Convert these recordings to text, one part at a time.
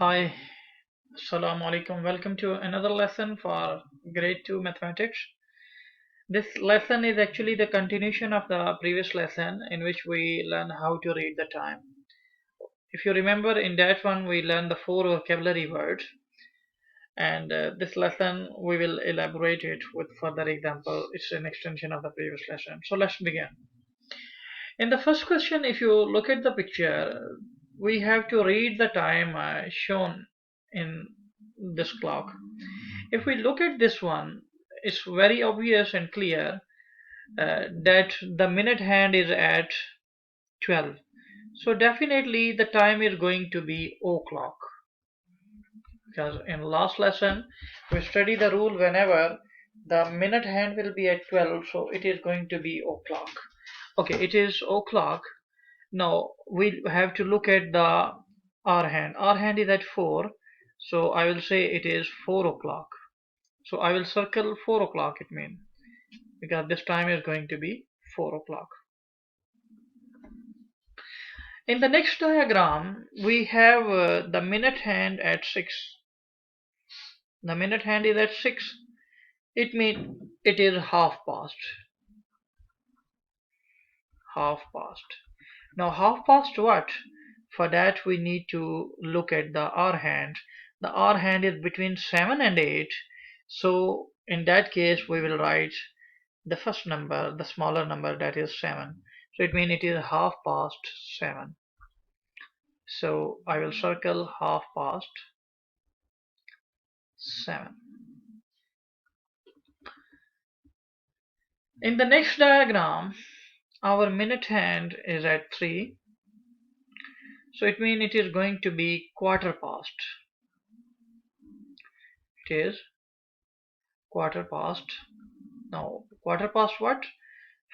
Hi, Assalamu alaikum. Welcome to another lesson for grade 2 mathematics. This lesson is actually the continuation of the previous lesson in which we learn how to read the time. If you remember, in that one we learned the four vocabulary words, and this lesson we will elaborate it with further example. It's an extension of the previous lesson. So let's begin. In the first question, if you look at the picture, we have to read the time shown in this clock. If we look at this one, it's very obvious and clear that the minute hand is at 12. So definitely the time is going to be o'clock. Because in last lesson we study the rule whenever the minute hand will be at 12, so it is going to be o'clock. Okay, it is o'clock. Now we have to look at the hour hand. Hour hand is at 4, so I will say it is 4 o'clock. So I will circle 4 o'clock, it means, because this time is going to be 4 o'clock. In the next diagram, we have the minute hand at 6. The minute hand is at 6. It means it is half past. Half past. Now half past what? For that we need to look at the hour hand. The hour hand is between 7 and 8. So in that case we will write the first number, the smaller number, that is 7. So it means it is half past 7. So I will circle half past 7. In the next diagram, our minute hand is at 3. So it means it is going to be quarter past. It is quarter past. Now, quarter past what?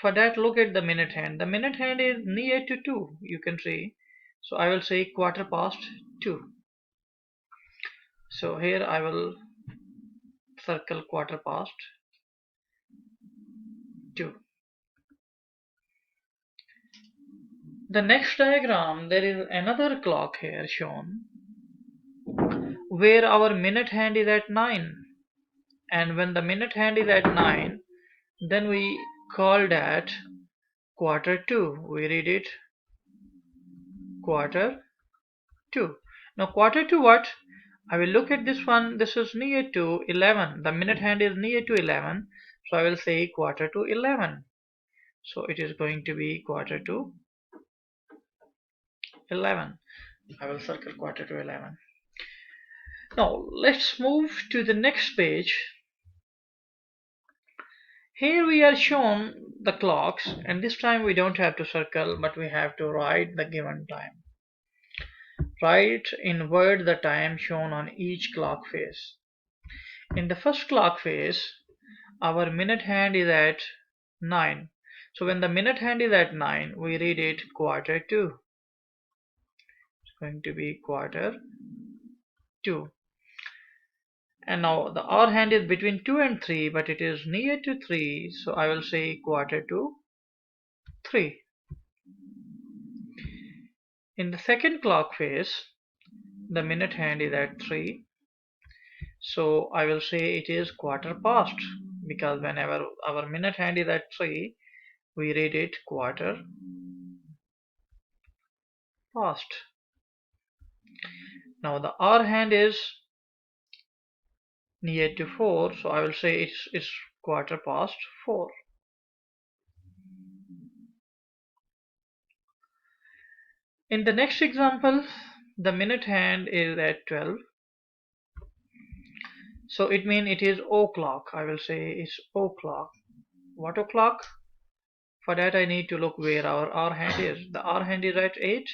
For that, look at the minute hand. The minute hand is near to 2, you can see. So I will say quarter past 2. So here I will circle quarter past 2. The next diagram, there is another clock here shown where our minute hand is at 9. And when the minute hand is at 9, then we call that quarter 2. We read it quarter 2. Now quarter to what? I will look at this one. This is near to 11. The minute hand is near to 11. So I will say quarter to 11. So it is going to be quarter to 11. I will circle quarter to 11. Now let's move to the next page. Here we are shown the clocks, and this time we don't have to circle, but we have to write the given time. Write in word the time shown on each clock face. In the first clock face, our minute hand is at 9. So when the minute hand is at 9, we read it quarter to. It's going to be quarter to. And now the hour hand is between 2 and 3, but it is near to 3, so I will say quarter to 3. In the second clock face, the minute hand is at 3, so I will say it is quarter past, because whenever our minute hand is at 3, we read it quarter past. Now the hour hand is near to 4, so I will say it's quarter past 4. In the next example, the minute hand is at 12, so it means it is o'clock. I will say it's o'clock. What o'clock? For that I need to look where our hour hand is. The hour hand is at 8,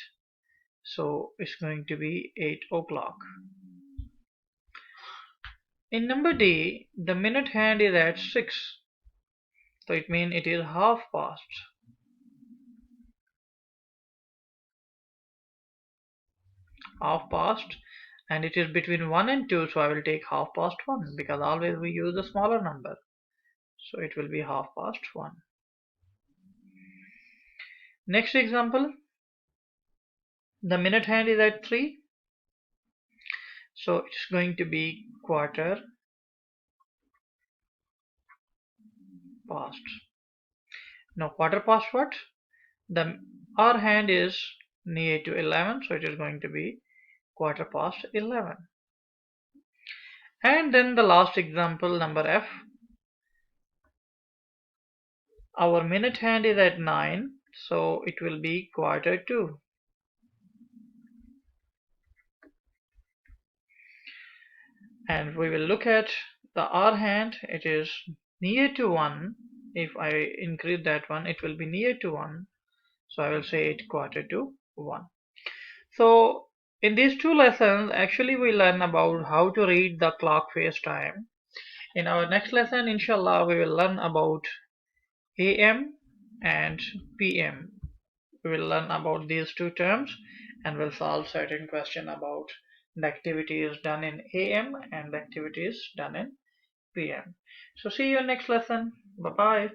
so it's going to be 8 o'clock. In number D, the minute hand is at 6, so it means it is half past. Half past, and it is between 1 and 2, so I will take half past 1, because always we use a smaller number. So it will be half past 1. Next example, the minute hand is at 3. So it's going to be quarter past. Now quarter past what? The our hand is near to 11, so it is going to be quarter past 11. And then the last example, number F. Our minute hand is at 9, so it will be quarter to. And we will look at the hour hand. It is near to 1. If I increase that one, it will be near to 1. So I will say it quarter to 1. So in these two lessons, actually we learn about how to read the clock face time. In our next lesson, inshallah, we will learn about AM and PM. We will learn about these two terms and we'll solve certain question about the activities done in AM and the activities done in PM. So see you in next lesson. Bye bye.